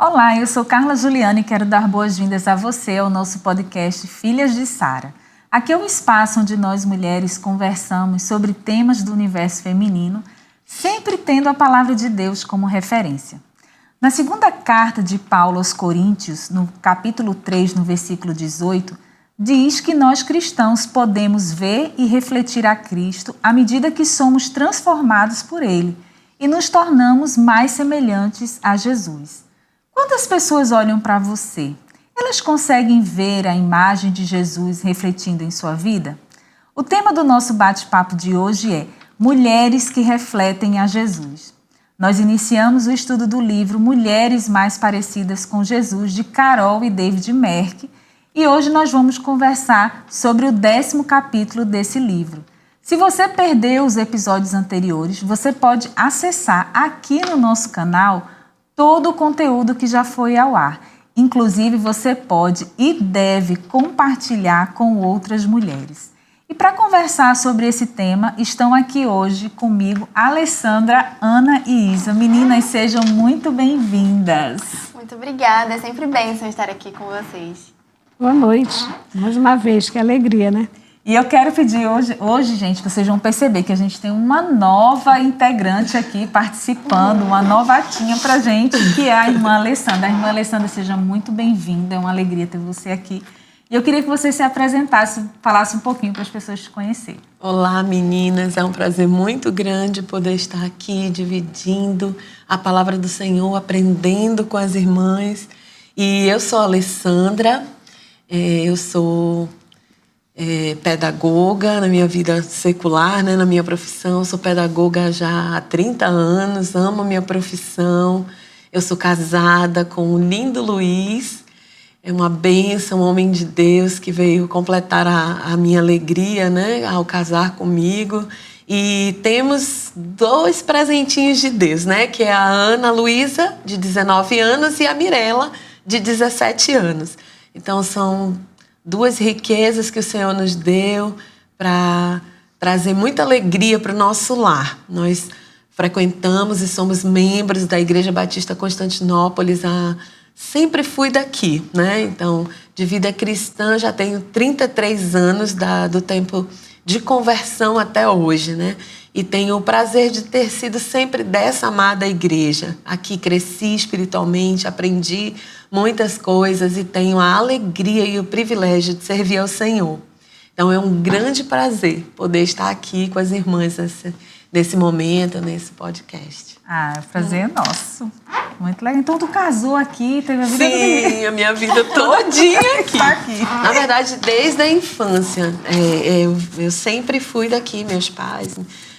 Olá, eu sou Carla Juliana e quero dar boas-vindas a você ao nosso podcast Filhas de Sara. Aqui é um espaço onde nós mulheres conversamos sobre temas do universo feminino, sempre tendo a palavra de Deus como referência. Na segunda carta de Paulo aos Coríntios, no capítulo 3, no versículo 18, diz que nós cristãos podemos ver e refletir a Cristo à medida que somos transformados por Ele e nos tornamos mais semelhantes a Jesus. Quantas pessoas olham para você? Elas conseguem ver a imagem de Jesus refletindo em sua vida? O tema do nosso bate-papo de hoje é Mulheres que refletem a Jesus. Nós iniciamos o estudo do livro Mulheres Mais Parecidas com Jesus, de Carol e David Merck, e hoje nós vamos conversar sobre o 10º capítulo desse livro. Se você perdeu os episódios anteriores, você pode acessar aqui no nosso canal todo o conteúdo que já foi ao ar. Inclusive, você pode e deve compartilhar com outras mulheres. E para conversar sobre esse tema, estão aqui hoje comigo Alessandra, Ana e Isa. Meninas, sejam muito bem-vindas. Muito obrigada, é sempre bênção estar aqui com vocês. Boa noite, mais uma vez, que alegria, né? E eu quero pedir hoje, gente, vocês vão perceber que a gente tem uma nova integrante aqui participando, uma novatinha pra gente, que é a irmã Alessandra. A irmã Alessandra, seja muito bem-vinda, é uma alegria ter você aqui. E eu queria que você se apresentasse, falasse um pouquinho para as pessoas te conhecerem. Olá, meninas, é um prazer muito grande poder estar aqui dividindo a palavra do Senhor, aprendendo com as irmãs. E eu sou a Alessandra, eu sou pedagoga na minha vida secular, né, na minha profissão. Eu sou pedagoga já há 30 anos, amo a minha profissão. Eu sou casada com o lindo Luiz, é uma bênção, um homem de Deus que veio completar a minha alegria, né, ao casar comigo. E temos 2 presentinhos de Deus, né, que é a Ana Luísa, de 19 anos, e a Mirella, de 17 anos. Então, são 2 riquezas que o Senhor nos deu para trazer muita alegria para o nosso lar. Nós frequentamos e somos membros da Igreja Batista Constantinópolis. Sempre fui daqui, né? Então, de vida cristã, já tenho 33 anos do tempo de conversão até hoje, né? E tenho o prazer de ter sido sempre dessa amada igreja. Aqui cresci espiritualmente, aprendi muitas coisas e tenho a alegria e o privilégio de servir ao Senhor. Então é um grande prazer poder estar aqui com as irmãs nesse momento, nesse podcast. O prazer é nosso. Muito legal. Então tu casou aqui, teve a vida Sim, a minha vida todinha aqui. Tá aqui. Na verdade, desde a infância. Eu sempre fui daqui, meus pais,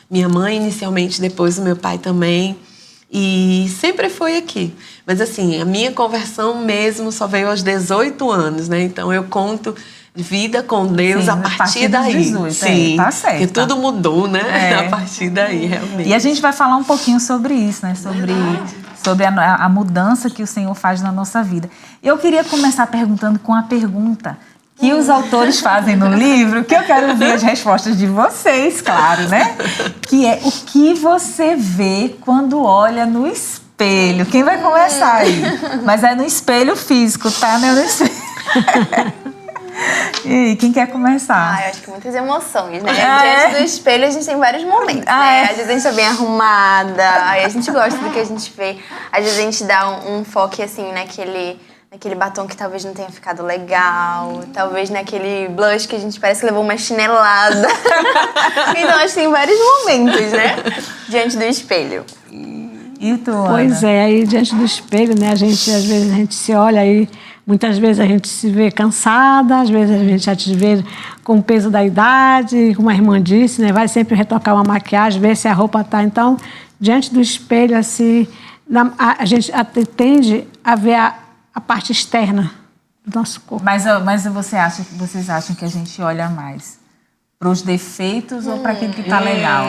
minha mãe inicialmente, depois o meu pai também. E sempre foi aqui. Mas assim, a minha conversão mesmo só veio aos 18 anos, né? Então eu conto vida com Deus. Sim, a partir daí. Jesus, sim, tá certo. Porque tudo mudou, né? A partir daí, realmente. E a gente vai falar um pouquinho sobre isso, né? Sobre a mudança que o Senhor faz na nossa vida. Eu queria começar perguntando com a pergunta que os autores fazem no livro, que eu quero ouvir as respostas de vocês, claro, né? Que é o que você vê quando olha no espelho. Quem vai começar aí? Mas é no espelho físico, tá? Não é no espelho. E aí, quem quer começar? Eu acho que muitas emoções, né? Diante do espelho a gente tem vários momentos, né? Às vezes a gente tá bem arrumada, aí a gente gosta do que a gente vê. Às vezes a gente dá um foco, assim, naquele batom que talvez não tenha ficado legal, talvez naquele blush que a gente parece que levou uma chinelada. Então acho que tem vários momentos, né? Diante do espelho. E tu, Ana? Pois é, aí diante do espelho, né, às vezes a gente se olha aí, muitas vezes a gente se vê cansada, às vezes a gente já se vê com o peso da idade, como a irmã disse, né, vai sempre retocar uma maquiagem, ver se a roupa tá. Então, diante do espelho, assim, a gente tende a ver a parte externa do nosso corpo. Mas vocês acham que a gente olha mais para os defeitos ou para aquilo que tá legal?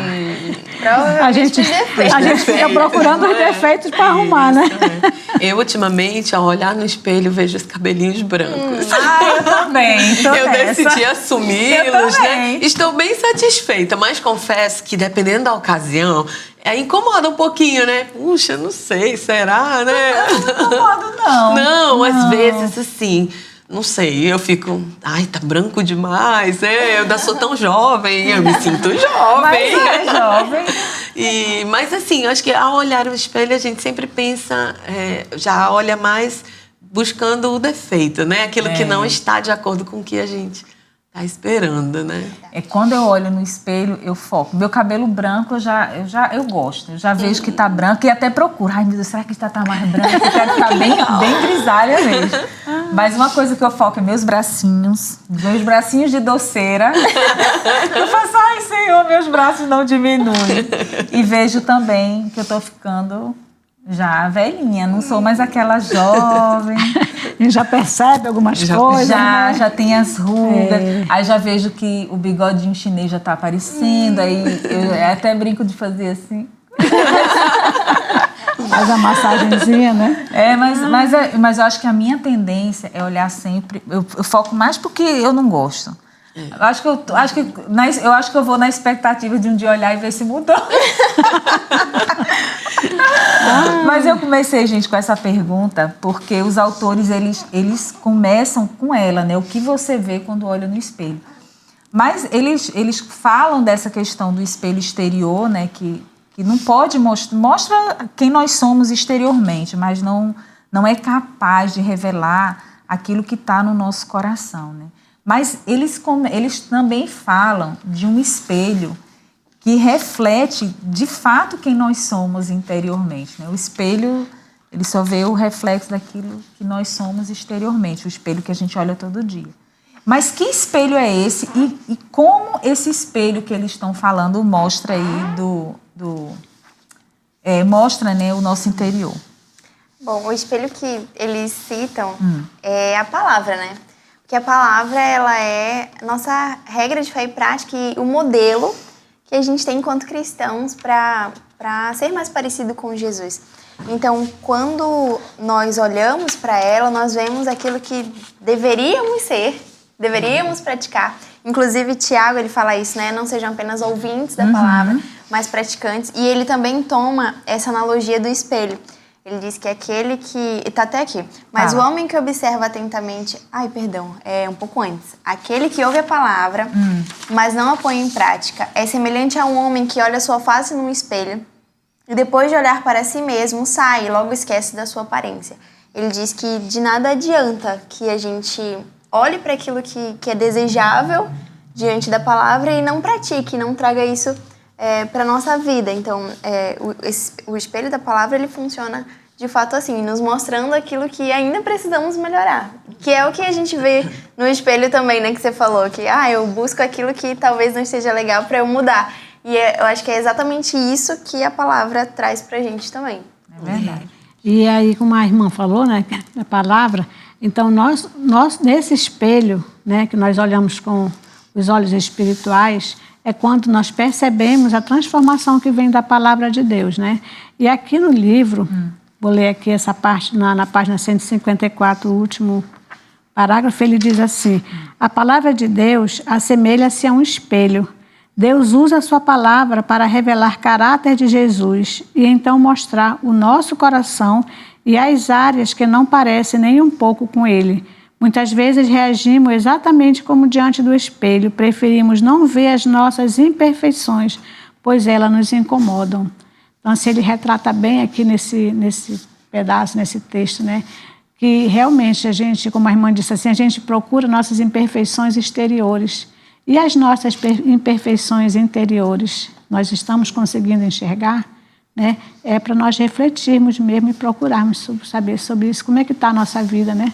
A gente fica procurando os defeitos para arrumar, né? Eu, ultimamente, ao olhar no espelho, vejo os cabelinhos brancos. Eu também. Eu decidi assumi-los, né? Estou bem satisfeita, mas confesso que, dependendo da ocasião, incomoda um pouquinho, né? Puxa, não sei, será, né? Não incomodo, Então, às vezes, assim, não sei, eu fico, ai, tá branco demais, eu ainda sou tão jovem, eu me sinto jovem. Mas é jovem. Mas assim, eu acho que ao olhar o espelho, a gente sempre pensa, já olha mais buscando o defeito, né? Aquilo que não está de acordo com o que a gente tá esperando, né? Quando eu olho no espelho, eu foco. Meu cabelo branco, eu gosto. Eu já vejo que tá branco e até procuro. Ai, meu Deus, será que tá mais branco? Eu quero ficar bem grisalha mesmo. Mas uma coisa que eu foco é meus bracinhos de doceira. Eu faço, ai, Senhor, meus braços não diminuem. E vejo também que eu tô ficando já velhinha, não sou mais aquela jovem. A gente já percebe algumas coisas. Já tem as rugas. Aí já vejo que o bigodinho chinês já tá aparecendo. Aí eu até brinco de fazer assim. Faz a massagenzinha, né? Mas eu acho que a minha tendência é olhar sempre. Eu foco mais porque eu não gosto. Eu acho que eu vou na expectativa de um dia olhar e ver se mudou. Mas eu comecei, gente, com essa pergunta porque os autores, eles começam com ela, né? O que você vê quando olha no espelho. Mas eles falam dessa questão do espelho exterior, né? Que não pode mostra quem nós somos exteriormente, mas não é capaz de revelar aquilo que está no nosso coração, né? Mas eles também falam de um espelho que reflete, de fato, quem nós somos interiormente, né? O espelho, ele só vê o reflexo daquilo que nós somos exteriormente, o espelho que a gente olha todo dia. Mas que espelho é esse e como esse espelho que eles estão falando mostra aí mostra, né, o nosso interior? Bom, o espelho que eles citam é a palavra, né? Porque a palavra, ela é a nossa regra de fé e prática e o modelo que a gente tem enquanto cristãos para ser mais parecido com Jesus. Então, quando nós olhamos para ela, nós vemos aquilo que deveríamos ser, deveríamos praticar. Inclusive, Tiago, ele fala isso, né? Não sejam apenas ouvintes da palavra, mas praticantes. E ele também toma essa analogia do espelho. Ele diz que aquele que... Está até aqui. Mas o homem que observa atentamente... um pouco antes. Aquele que ouve a palavra, mas não a põe em prática, é semelhante a um homem que olha sua face num espelho e depois de olhar para si mesmo, sai e logo esquece da sua aparência. Ele diz que de nada adianta que a gente olhe para aquilo que é desejável diante da palavra e não pratique, não traga isso para a nossa vida. Então, o espelho da palavra, ele funciona de fato assim, nos mostrando aquilo que ainda precisamos melhorar. Que é o que a gente vê no espelho também, né? Que você falou, que eu busco aquilo que talvez não esteja legal para eu mudar. E eu acho que é exatamente isso que a palavra traz pra gente também. É verdade. E aí, como a irmã falou, né, a palavra, então nós nesse espelho, né, que nós olhamos com os olhos espirituais, é quando nós percebemos a transformação que vem da palavra de Deus, né? E aqui no livro, vou ler aqui essa parte, na página 154, o último parágrafo, ele diz assim: a palavra de Deus assemelha-se a um espelho. Deus usa a sua palavra para revelar caráter de Jesus e então mostrar o nosso coração e as áreas que não parecem nem um pouco com ele. Muitas vezes reagimos exatamente como diante do espelho, preferimos não ver as nossas imperfeições, pois elas nos incomodam. Então, assim, ele retrata bem aqui nesse pedaço, nesse texto, né? Que realmente a gente, como a irmã disse assim, a gente procura nossas imperfeições exteriores. E as nossas imperfeições interiores, nós estamos conseguindo enxergar, né? É para nós refletirmos mesmo e procurarmos saber sobre isso, como é que está a nossa vida, né?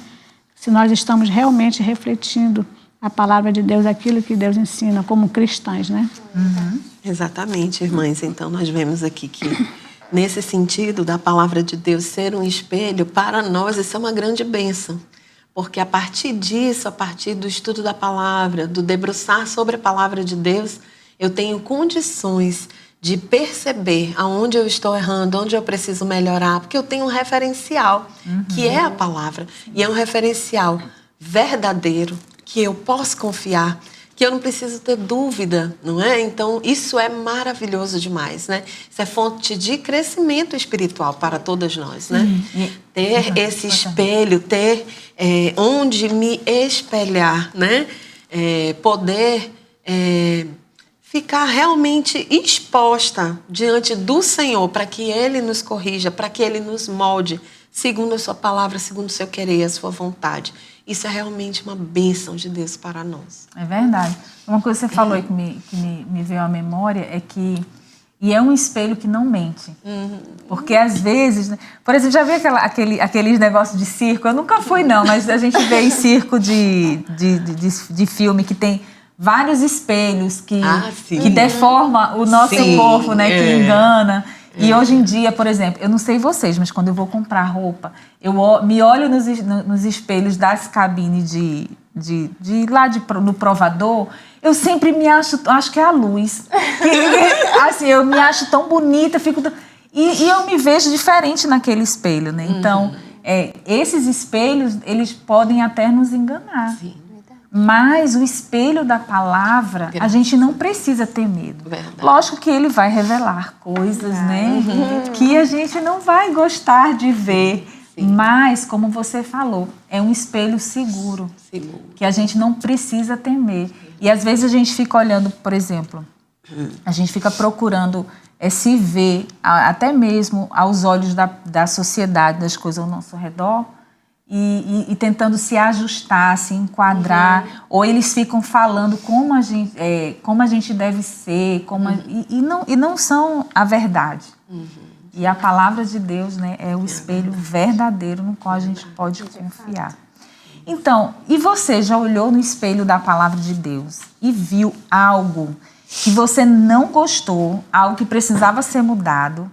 Se nós estamos realmente refletindo a palavra de Deus, aquilo que Deus ensina como cristãs, né? Exatamente, irmãs. Então, nós vemos aqui que, nesse sentido da palavra de Deus ser um espelho, para nós isso é uma grande bênção. Porque a partir disso, a partir do estudo da palavra, do debruçar sobre a palavra de Deus, eu tenho condições de perceber aonde eu estou errando, onde eu preciso melhorar, porque eu tenho um referencial, que é a palavra. E é um referencial verdadeiro, que eu posso confiar, que eu não preciso ter dúvida, não é? Então, isso é maravilhoso demais, né? Isso é fonte de crescimento espiritual para todas nós, né? Ter esse espelho, ter onde me espelhar, né? Poder ficar realmente exposta diante do Senhor para que Ele nos corrija, para que Ele nos molde segundo a sua palavra, segundo o seu querer e a sua vontade. Isso é realmente uma bênção de Deus para nós. É verdade. Uma coisa que você falou aí que me veio à memória é que... E é um espelho que não mente. Porque às vezes... Né, por exemplo, já viu aqueles negócios de circo? Eu nunca fui, não, mas a gente vê em circo de filme que tem vários espelhos que deforma o nosso corpo, né? Que engana. E hoje em dia, por exemplo, eu não sei vocês, mas quando eu vou comprar roupa, eu me olho nos espelhos das cabines no provador, eu sempre me acho que é a luz. Assim, eu me acho tão bonita, e eu me vejo diferente naquele espelho, né? Então, esses espelhos, eles podem até nos enganar. Sim. Mas o espelho da palavra, a gente não precisa ter medo. Verdade. Lógico que ele vai revelar coisas, né? Que a gente não vai gostar de ver. Sim. Mas, como você falou, é um espelho seguro. Que a gente não precisa temer. E às vezes a gente fica olhando, por exemplo, a gente fica procurando se ver, até mesmo aos olhos da sociedade, das coisas ao nosso redor, e tentando se ajustar, se enquadrar, ou eles ficam falando como a gente deve ser, e não são a verdade. E a palavra de Deus, né, é o espelho verdadeiro no qual a gente pode confiar. Então, e você já olhou no espelho da palavra de Deus e viu algo que você não gostou, algo que precisava ser mudado,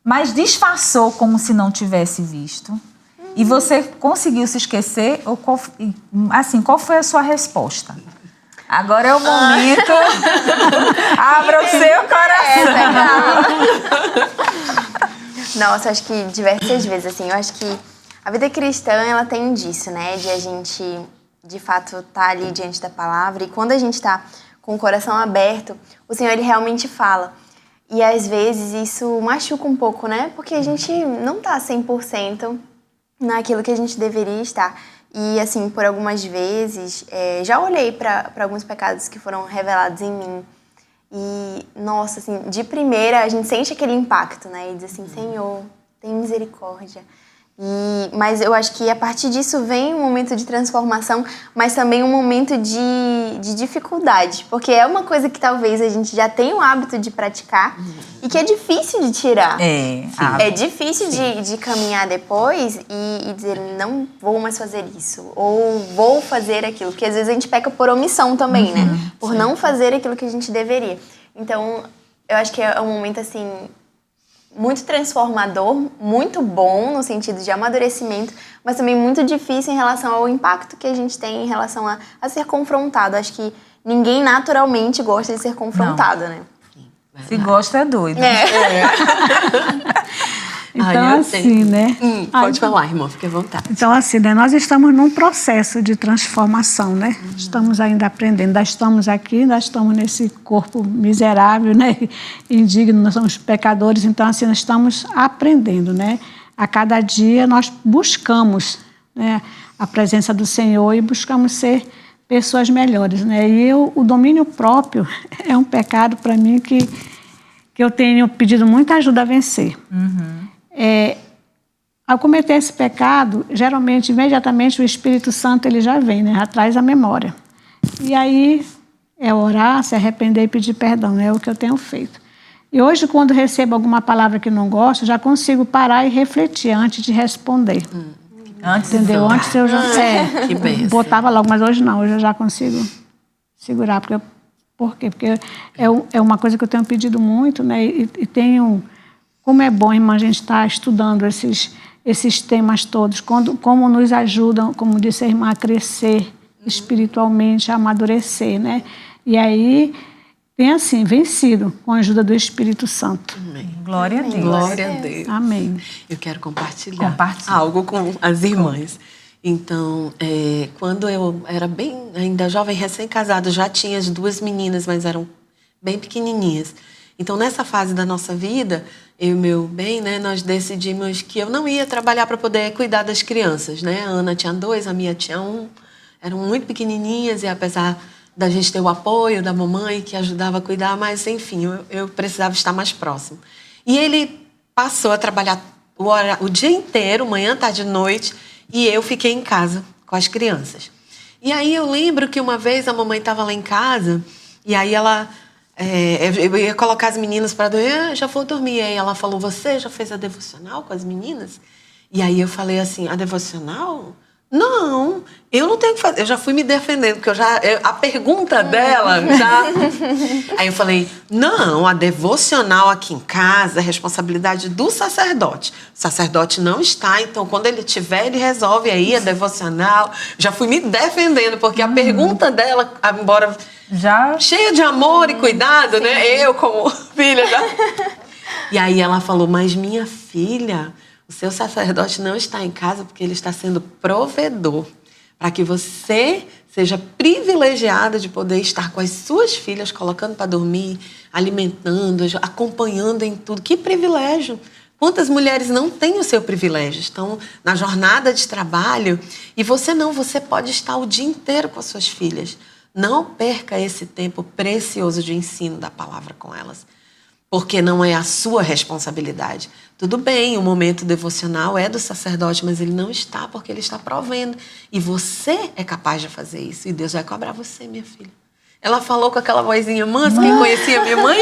mas disfarçou como se não tivesse visto? E você conseguiu se esquecer? Ou qual foi a sua resposta? Agora é o momento. Abra o seu coração. Nossa, acho que diversas vezes, assim, eu acho que a vida cristã, ela tem disso, né? De a gente, de fato, estar ali diante da palavra. E quando a gente está com o coração aberto, o Senhor, Ele realmente fala. E às vezes isso machuca um pouco, né? Porque a gente não está 100% naquilo que a gente deveria estar. E, assim, por algumas vezes, já olhei para alguns pecados que foram revelados em mim. E, nossa, assim, de primeira, a gente sente aquele impacto, né? E diz assim, Senhor, tem misericórdia. Mas eu acho que a partir disso vem um momento de transformação, mas também um momento de dificuldade. Porque é uma coisa que talvez a gente já tenha o hábito de praticar e que é difícil de tirar. É difícil de caminhar depois e dizer, não vou mais fazer isso. Ou vou fazer aquilo. Porque às vezes a gente peca por omissão também, né? Por não fazer aquilo que a gente deveria. Então, eu acho que é um momento, assim, muito transformador, muito bom no sentido de amadurecimento, mas também muito difícil em relação ao impacto que a gente tem em relação a ser confrontado. Acho que ninguém naturalmente gosta de ser confrontado, né? Se gosta é doido. Então, assim, né? Pode falar, irmã, fique à vontade. Então, assim, né? Nós estamos num processo de transformação, né? Estamos ainda aprendendo. Ainda estamos aqui, ainda estamos nesse corpo miserável, né? Indigno, nós somos pecadores. Então, assim, nós estamos aprendendo, né? A cada dia nós buscamos, né, a presença do Senhor e buscamos ser pessoas melhores, né? E o domínio próprio é um pecado para mim que eu tenho pedido muita ajuda a vencer. Ao cometer esse pecado, geralmente, imediatamente, o Espírito Santo ele já vem, né? Já traz a memória. E aí é orar, se arrepender e pedir perdão, é o que eu tenho feito. E hoje, quando recebo alguma palavra que não gosto, já consigo parar e refletir antes de responder. Entendeu? Antes eu já botava logo, mas hoje não, hoje eu já consigo segurar. Por quê? Porque é uma coisa que eu tenho pedido muito, né? E tenho... Como é bom, irmã, a gente estar estudando esses temas todos, como nos ajudam, como disse a irmã, a crescer espiritualmente, a amadurecer, né? E aí, tem assim, vencido com a ajuda do Espírito Santo. Amém. Glória a Deus. Glória a Deus. Amém. Eu quero compartilhar algo com as irmãs. Então, quando eu era bem ainda jovem, recém-casada, já tinha as 2 meninas, mas eram bem pequenininhas. Então, nessa fase da nossa vida, eu e meu bem, né, nós decidimos que eu não ia trabalhar para poder cuidar das crianças, né? A Ana tinha 2, a Mia tinha 1. Eram muito pequenininhas e apesar da gente ter o apoio da mamãe que ajudava a cuidar, mas enfim, eu precisava estar mais próximo. E ele passou a trabalhar o dia inteiro, manhã, tarde e noite, e eu fiquei em casa com as crianças. E aí eu lembro que uma vez a mamãe estava lá em casa e aí ela... eu ia colocar as meninas para dormir, já vou dormir. Aí ela falou, você já fez a devocional com as meninas? E aí eu falei assim, a devocional? Não, eu não tenho que fazer. Eu já fui me defendendo, porque a pergunta dela já... Aí eu falei, não, a devocional aqui em casa é responsabilidade do sacerdote. O sacerdote não está, então quando ele tiver, ele resolve aí a devocional. Já fui me defendendo, porque a pergunta dela, embora já cheia de amor e cuidado, sim, né? Eu como filha da... E aí ela falou, mas minha filha... O seu sacerdote não está em casa porque ele está sendo provedor para que você seja privilegiada de poder estar com as suas filhas, colocando para dormir, alimentando, acompanhando em tudo. Que privilégio! Quantas mulheres não têm o seu privilégio? Estão na jornada de trabalho e você pode estar o dia inteiro com as suas filhas. Não perca esse tempo precioso de ensino da palavra com elas. Porque não é a sua responsabilidade. Tudo bem, o momento devocional é do sacerdote, mas ele não está porque ele está provendo. E você é capaz de fazer isso. E Deus vai cobrar você, minha filha. Ela falou com aquela vozinha mansa, quem conhecia minha mãe?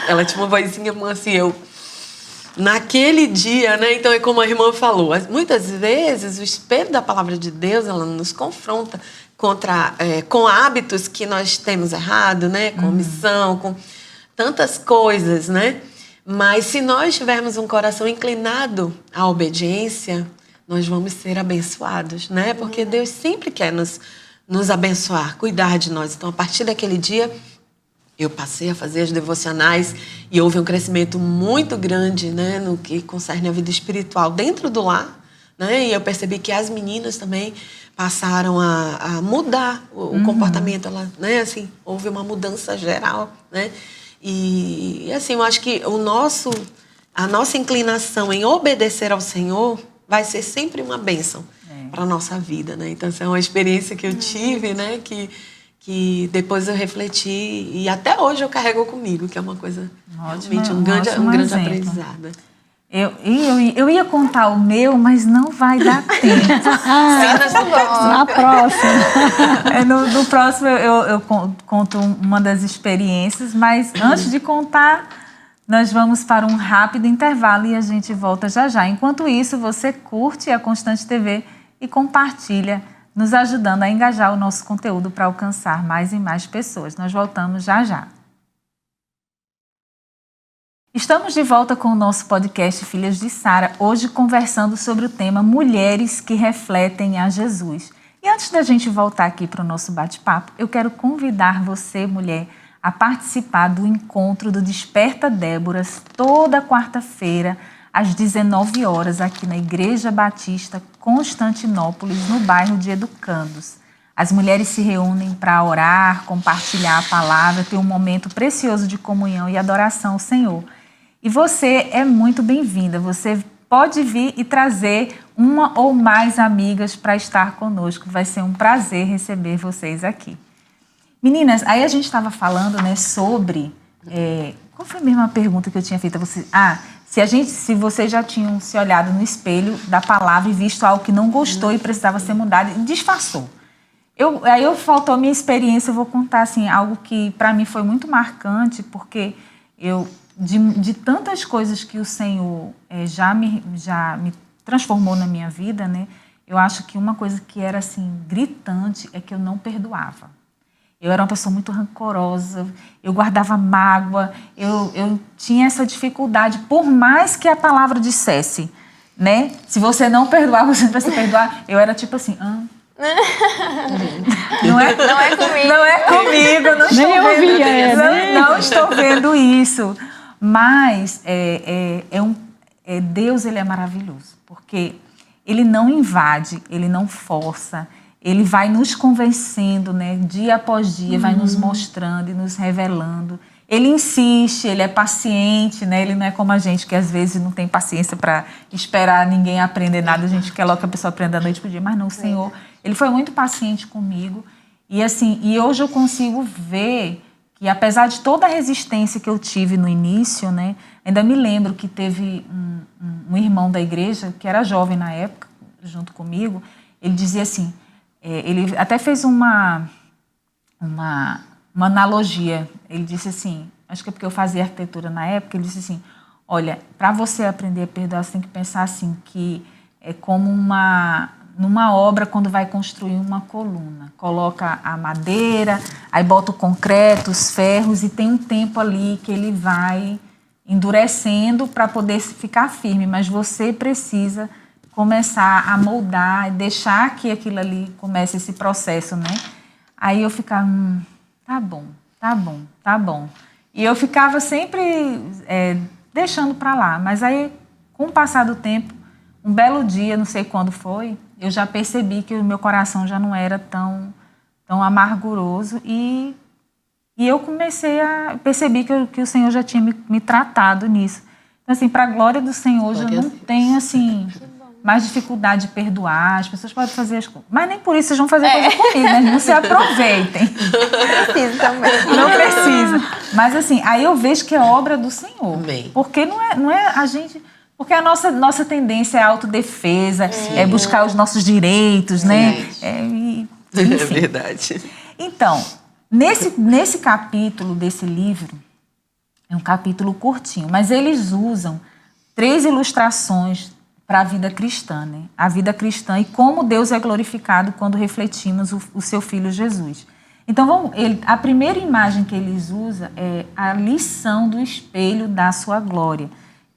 Ela tinha uma vozinha mansa e eu... Naquele dia, né? Então é como a irmã falou, muitas vezes o espelho da palavra de Deus, ela nos confronta com hábitos que nós temos errado, né? Com omissão, com... tantas coisas, né? Mas se nós tivermos um coração inclinado à obediência, nós vamos ser abençoados, né? Porque Deus sempre quer nos abençoar, cuidar de nós. Então, a partir daquele dia, eu passei a fazer as devocionais e houve um crescimento muito grande, né? No que concerne a vida espiritual dentro do lar, né? E eu percebi que as meninas também passaram a mudar o comportamento, né? Assim, houve uma mudança geral, né? E assim, eu acho que a nossa inclinação em obedecer ao Senhor vai ser sempre uma bênção para a nossa vida, né? Então, essa é uma experiência que eu tive, né? Que depois eu refleti e até hoje eu carrego comigo, que é uma coisa realmente um grande aprendizado. Eu ia contar o meu, mas não vai dar tempo. Na próxima. No próximo eu conto uma das experiências, mas antes de contar, nós vamos para um rápido intervalo e a gente volta já já. Enquanto isso, você curte a Constante TV e compartilha, nos ajudando a engajar o nosso conteúdo para alcançar mais e mais pessoas. Nós voltamos já já. Estamos de volta com o nosso podcast Filhas de Sara, hoje conversando sobre o tema Mulheres que Refletem a Jesus. E antes da gente voltar aqui para o nosso bate-papo, eu quero convidar você, mulher, a participar do encontro do Desperta Déboras, toda quarta-feira, às 19 horas, aqui na Igreja Batista Constantinópolis, no bairro de Educandos. As mulheres se reúnem para orar, compartilhar a palavra, ter um momento precioso de comunhão e adoração ao Senhor. E você é muito bem-vinda. Você pode vir e trazer uma ou mais amigas para estar conosco. Vai ser um prazer receber vocês aqui. Meninas, aí a gente estava falando, né, sobre... qual foi a mesma pergunta que eu tinha feito a vocês? Se vocês já tinham se olhado no espelho da palavra e visto algo que não gostou e precisava ser mudado e disfarçou. Aí faltou a minha experiência, eu vou contar assim, algo que para mim foi muito marcante, porque de tantas coisas que o Senhor já me transformou na minha vida, né? Eu acho que uma coisa que era assim gritante é que eu não perdoava. Eu era uma pessoa muito rancorosa, eu guardava mágoa, eu tinha essa dificuldade, por mais que a palavra dissesse, né? Se você não perdoar, você não precisa perdoar. Eu era tipo assim, Não é comigo. Não é comigo, não estou vendo isso. Não estou vendo isso. Mas Deus, ele é maravilhoso, porque ele não invade, ele não força, ele vai nos convencendo, né, dia após dia, vai nos mostrando e nos revelando. Ele insiste, ele é paciente, né? Ele não é como a gente, que às vezes não tem paciência para esperar ninguém aprender nada. A gente quer logo que a pessoa aprenda a noite pro dia. Mas não, o Senhor, ele foi muito paciente comigo. E assim, e hoje eu consigo ver que, apesar de toda a resistência que eu tive no início, né? Ainda me lembro que teve um irmão da igreja, que era jovem na época, junto comigo. Ele dizia assim, ele até fez uma analogia. Ele disse assim, acho que é porque eu fazia arquitetura na época, ele disse assim, olha, para você aprender a perdoar, você tem que pensar assim, que é como numa obra quando vai construir uma coluna. Coloca a madeira, aí bota o concreto, os ferros, e tem um tempo ali que ele vai endurecendo para poder ficar firme, mas você precisa começar a moldar, deixar que aquilo ali comece esse processo, né? Aí eu ficava... Tá bom. E eu ficava sempre deixando para lá. Mas aí, com o passar do tempo, um belo dia, não sei quando foi, eu já percebi que o meu coração já não era tão amarguroso e eu percebi que o Senhor já tinha me tratado nisso. Então, assim, para a glória do Senhor, hoje eu não tenho, assim... mais dificuldade de perdoar, as pessoas podem fazer as coisas. Mas nem por isso vocês vão fazer coisa comigo, né? Não se aproveitem. Preciso também. Não precisa. Mas assim, aí eu vejo que é obra do Senhor. Amém. Porque não é a gente... Porque a nossa tendência é a autodefesa, é buscar os nossos direitos, né? É verdade. Então, nesse capítulo desse livro, é um capítulo curtinho, mas eles usam 3 ilustrações para a vida cristã, né? A vida cristã e como Deus é glorificado quando refletimos o seu Filho Jesus. Então, a primeira imagem que eles usam é a lição do espelho da sua glória,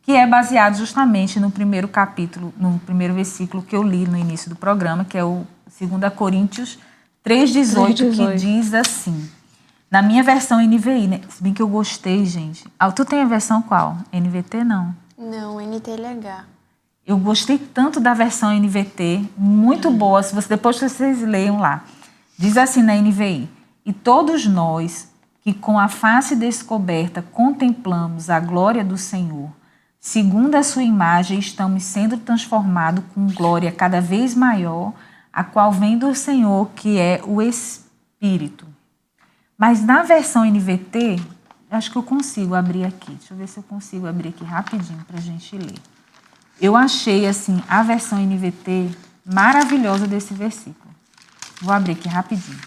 que é baseado justamente no primeiro capítulo, no primeiro versículo que eu li no início do programa, que é o 2 Coríntios 3,18, que diz assim, na minha versão NVI, né? Se bem que eu gostei, gente. Tu tem a versão qual? NVT, não? Não, NTLH. Eu gostei tanto da versão NVT, muito boa, depois vocês leiam lá. Diz assim na NVI, e todos nós que com a face descoberta contemplamos a glória do Senhor, segundo a sua imagem estamos sendo transformados com glória cada vez maior, a qual vem do Senhor, que é o Espírito. Mas na versão NVT, acho que eu consigo abrir aqui. Deixa eu ver se eu consigo abrir aqui rapidinho para a gente ler. Eu achei, assim, a versão NVT maravilhosa desse versículo. Vou abrir aqui rapidinho.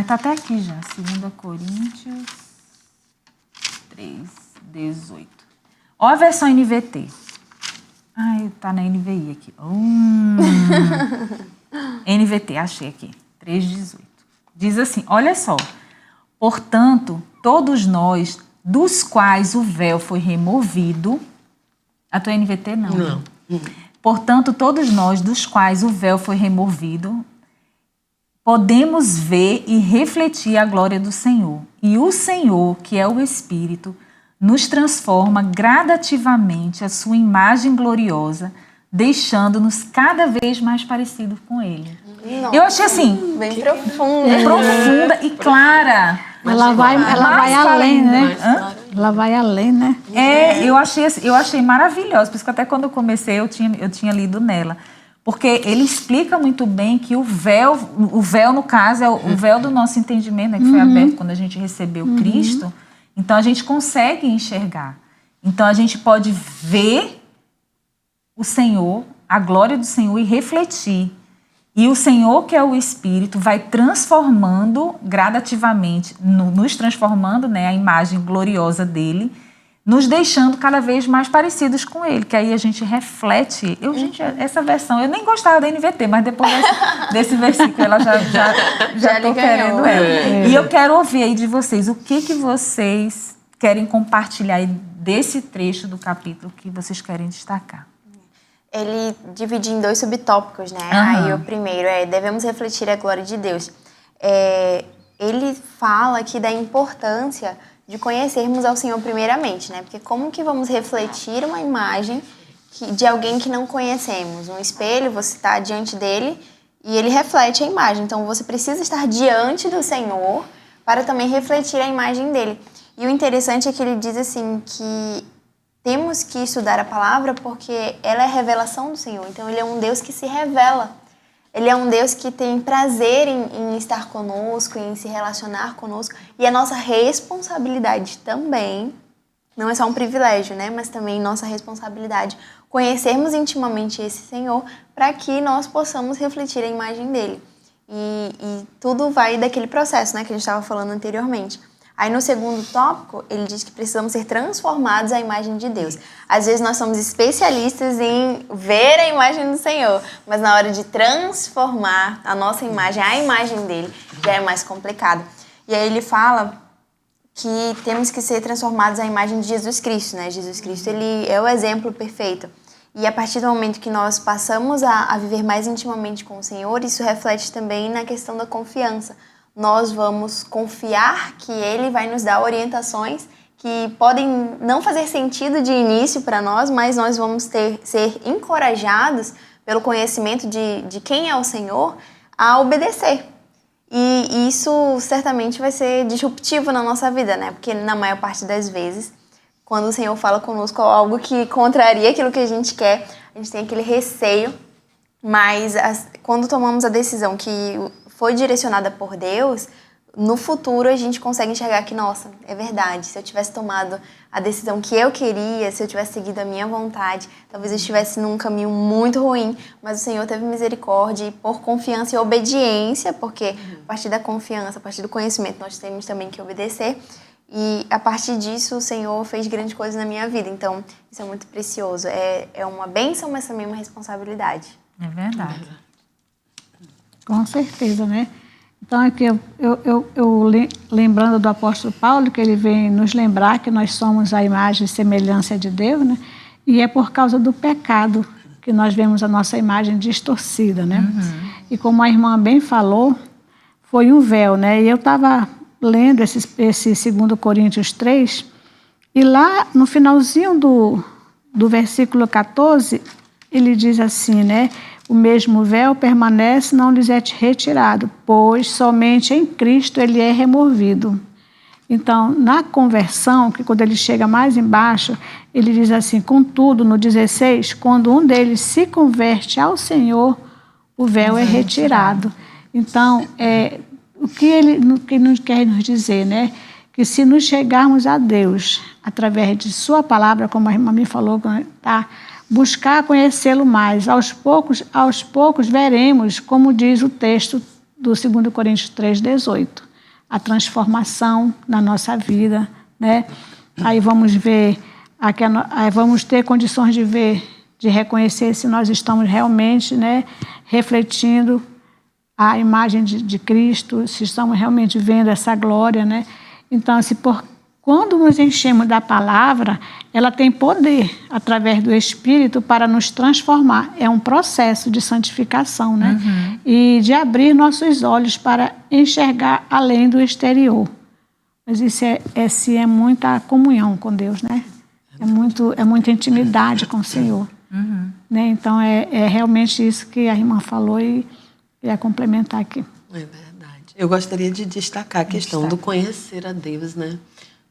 Está até aqui já. 2 Coríntios 3:18. Olha a versão NVT. Está na NVI aqui. NVT, achei aqui. 3:18. Diz assim, olha só. Portanto, todos nós... dos quais o véu foi removido. A tua NVT não. Não. Portanto, todos nós, dos quais o véu foi removido, podemos ver e refletir a glória do Senhor. E o Senhor, que é o Espírito, nos transforma gradativamente a sua imagem gloriosa, deixando-nos cada vez mais parecidos com Ele. Nossa, eu achei assim... bem profunda. Profunda e clara. Ela vai além, né? Ela vai além, né? Eu achei maravilhosa. Por isso que até quando eu comecei, eu tinha lido nela. Porque ele explica muito bem que o véu no caso, é o véu do nosso entendimento, né, que foi aberto quando a gente recebeu Cristo. Então, a gente consegue enxergar. Então, a gente pode ver o Senhor, a glória do Senhor e refletir. E o Senhor, que é o Espírito, vai transformando gradativamente, nos transformando, né, a imagem gloriosa dele, nos deixando cada vez mais parecidos com ele, que aí a gente reflete. Gente, essa versão, eu nem gostava da NVT, mas depois desse versículo ela já estou querendo ela. E eu quero ouvir aí de vocês, o que vocês querem compartilhar aí desse trecho do capítulo que vocês querem destacar? Ele divide em 2 subtópicos, né? Aí o primeiro é devemos refletir a glória de Deus. Ele fala aqui da importância de conhecermos ao Senhor primeiramente, né? Porque como que vamos refletir uma imagem de alguém que não conhecemos? Um espelho, você está diante dele e ele reflete a imagem. Então, você precisa estar diante do Senhor para também refletir a imagem dele. E o interessante é que ele diz assim que temos que estudar a palavra porque ela é a revelação do Senhor. Então, ele é um Deus que se revela. Ele é um Deus que tem prazer em estar conosco, em se relacionar conosco. E a nossa responsabilidade também, não é só um privilégio, né? Mas também nossa responsabilidade, conhecermos intimamente esse Senhor para que nós possamos refletir a imagem dele. E tudo vai daquele processo, né? Que a gente estava falando anteriormente. Aí no segundo tópico, ele diz que precisamos ser transformados à imagem de Deus. Às vezes nós somos especialistas em ver a imagem do Senhor, mas na hora de transformar a nossa imagem, a imagem dele, já é mais complicado. E aí ele fala que temos que ser transformados à imagem de Jesus Cristo, né? Jesus Cristo, ele é o exemplo perfeito. E a partir do momento que nós passamos a viver mais intimamente com o Senhor, isso reflete também na questão da confiança. Nós vamos confiar que Ele vai nos dar orientações que podem não fazer sentido de início para nós, mas nós vamos ser encorajados pelo conhecimento de quem é o Senhor a obedecer. E isso certamente vai ser disruptivo na nossa vida, né? Porque na maior parte das vezes, quando o Senhor fala conosco algo que contraria aquilo que a gente quer, a gente tem aquele receio, mas quando tomamos a decisão que foi direcionada por Deus, no futuro a gente consegue enxergar que, nossa, é verdade, se eu tivesse tomado a decisão que eu queria, se eu tivesse seguido a minha vontade, talvez eu estivesse num caminho muito ruim, mas o Senhor teve misericórdia e por confiança e obediência, porque a partir da confiança, a partir do conhecimento, nós temos também que obedecer, e a partir disso o Senhor fez grandes coisas na minha vida, então isso é muito precioso, é uma bênção, mas também uma responsabilidade. É verdade. Com certeza, né? Então, aqui eu lembrando do apóstolo Paulo, que ele vem nos lembrar que nós somos a imagem e semelhança de Deus, né? E é por causa do pecado que nós vemos a nossa imagem distorcida, né? Uhum. E como a irmã bem falou, foi um véu, né? E eu estava lendo esse 2 Coríntios 3, e lá no finalzinho do versículo 14, ele diz assim, né? O mesmo véu permanece, não lhes é retirado, pois somente em Cristo ele é removido. Então, na conversão, que quando ele chega mais embaixo, ele diz assim, contudo, no 16, quando um deles se converte ao Senhor, o véu é retirado. Então, o que ele quer nos dizer, né? Que se nos chegarmos a Deus, através de sua palavra, como a irmã me falou, tá? Buscar conhecê-lo mais. Aos poucos veremos, como diz o texto do 2 Coríntios 3,18, a transformação na nossa vida, né? Aí vamos ver, aí vamos ter condições de ver, de reconhecer se nós estamos realmente, né, refletindo a imagem de Cristo, se estamos realmente vendo essa glória, né? Então, quando nos enchemos da palavra, ela tem poder, através do Espírito, para nos transformar. É um processo de santificação, né? Uhum. E de abrir nossos olhos para enxergar além do exterior. Mas isso é muita comunhão com Deus, né? É muita intimidade com o Senhor. Uhum. Né? Então, é realmente isso que a irmã falou e ia complementar aqui. É verdade. Eu gostaria de destacar a questão do conhecer a Deus, né?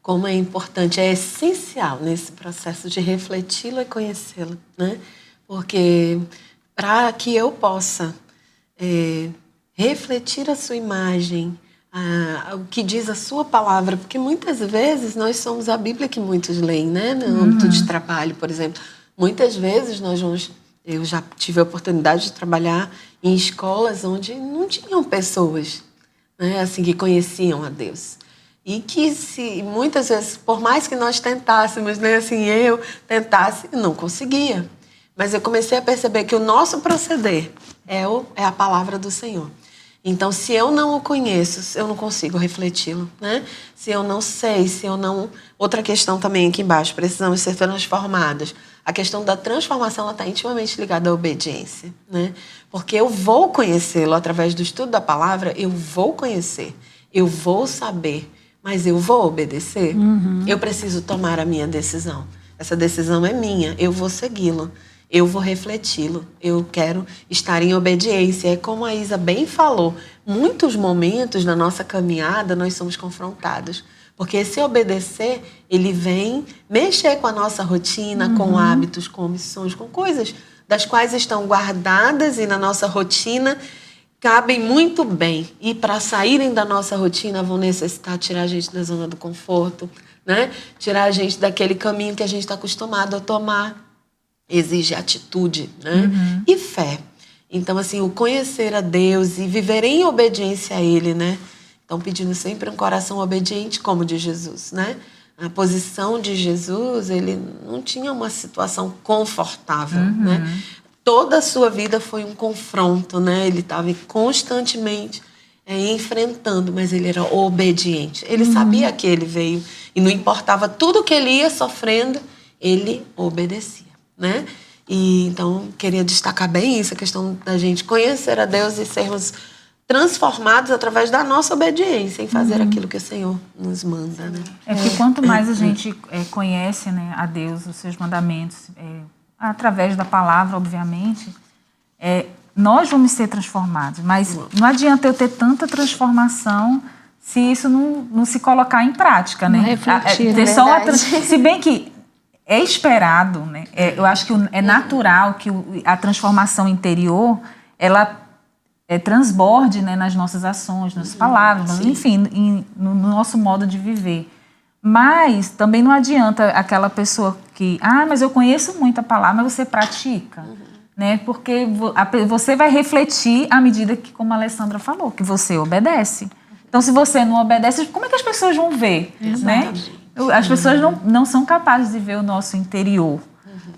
Como é importante, é essencial nesse processo de refleti-lo e conhecê-lo, né? Porque para que eu possa refletir a sua imagem, o que diz a sua palavra, porque muitas vezes nós somos a Bíblia que muitos leem, né? No âmbito de trabalho, por exemplo. Muitas vezes eu já tive a oportunidade de trabalhar em escolas onde não tinham pessoas, né, assim, que conheciam a Deus. E que muitas vezes, por mais que nós tentássemos, né, assim, eu tentasse, não conseguia. Mas eu comecei a perceber que o nosso proceder é a palavra do Senhor. Então, se eu não o conheço, eu não consigo refleti-lo, né? Se eu não sei, se eu não... Outra questão também aqui embaixo, precisamos ser transformados. A questão da transformação está intimamente ligada à obediência, né? Porque eu vou conhecê-lo através do estudo da palavra, eu vou conhecer, eu vou saber mas eu vou obedecer. Eu preciso tomar a minha decisão. Essa decisão é minha, eu vou segui-lo. Eu vou refleti-lo, eu quero estar em obediência. É como a Isa bem falou, muitos momentos na nossa caminhada nós somos confrontados. Porque esse obedecer, ele vem mexer com a nossa rotina, com hábitos, com missões, com coisas das quais estão guardadas e na nossa rotina cabem muito bem. E para saírem da nossa rotina vão necessitar tirar a gente da zona do conforto, né? Tirar a gente daquele caminho que a gente está acostumado a tomar. Exige atitude, né? E fé. Então, assim, o conhecer a Deus e viver em obediência a Ele, né? Então, pedindo sempre um coração obediente como o de Jesus, né? A posição de Jesus, ele não tinha uma situação confortável, né? Toda a sua vida foi um confronto, né? Ele estava constantemente enfrentando, mas ele era obediente. Ele sabia que ele veio e não importava tudo que ele ia sofrendo, ele obedecia. Né? E então queria destacar bem isso, a questão da gente conhecer a Deus e sermos transformados através da nossa obediência em fazer aquilo que o Senhor nos manda, né? É que quanto mais a gente conhece, né, a Deus, os seus mandamentos, através da palavra, obviamente, nós vamos ser transformados. Mas não adianta eu ter tanta transformação se isso não se colocar em prática, né? Não refletir, Se bem que é esperado, né? Eu acho que é natural que a transformação interior, ela transborde, né, nas nossas ações, nas palavras, enfim, no nosso modo de viver. Mas também não adianta aquela pessoa que, mas eu conheço muito a palavra, mas você pratica, né? Porque você vai refletir à medida que, como a Alessandra falou, que você obedece. Então, se você não obedece, como é que as pessoas vão ver, né? As pessoas não são capazes de ver o nosso interior,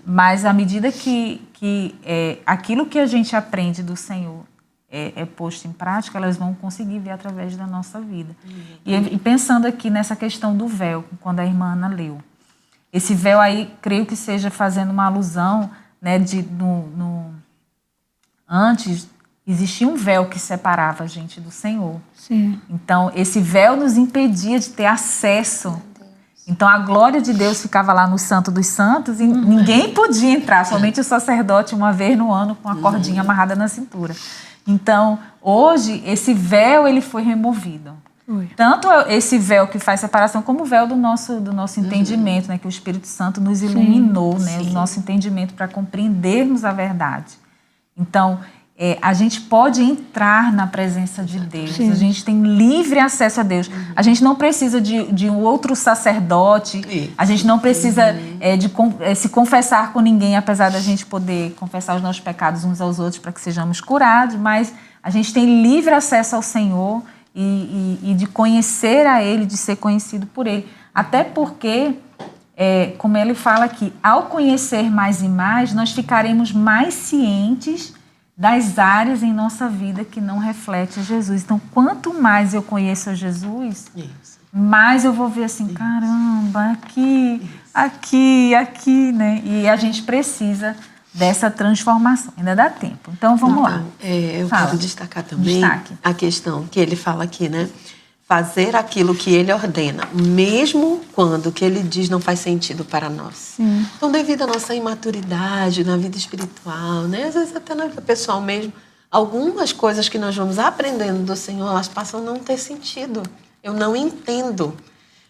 mas à medida que aquilo que a gente aprende do Senhor é posto em prática, elas vão conseguir ver através da nossa vida. E pensando aqui nessa questão do véu, quando a irmã Ana leu, esse véu aí, creio que seja fazendo uma alusão, né, antes existia um véu que separava a gente do Senhor. Sim. Então, esse véu nos impedia de ter acesso. Então, a glória de Deus ficava lá no Santo dos Santos e ninguém podia entrar, somente o sacerdote uma vez no ano com a cordinha amarrada na cintura. Então, hoje, esse véu ele foi removido. Tanto esse véu que faz separação, como o véu do nosso entendimento, né, que o Espírito Santo nos iluminou, né, o nosso entendimento para compreendermos a verdade. Então, a gente pode entrar na presença de Deus. A gente tem livre acesso a Deus. A gente não precisa de um outro sacerdote. A gente não precisa se confessar com ninguém, apesar da gente poder confessar os nossos pecados uns aos outros para que sejamos curados. Mas a gente tem livre acesso ao Senhor e de conhecer a Ele, de ser conhecido por Ele. Até porque, como ele fala aqui, ao conhecer mais e mais, nós ficaremos mais cientes das áreas em nossa vida que não refletem a Jesus. Então, quanto mais eu conheço a Jesus, mais eu vou ver assim, caramba, aqui, né? E a gente precisa dessa transformação. Ainda dá tempo. Então, vamos lá. Eu quero destacar também a questão que ele fala aqui, né? Fazer aquilo que ele ordena, mesmo quando o que ele diz não faz sentido para nós. Então, devido à nossa imaturidade na vida espiritual, né? Às vezes até na vida pessoal mesmo, algumas coisas que nós vamos aprendendo do Senhor, elas passam a não ter sentido. Eu não entendo.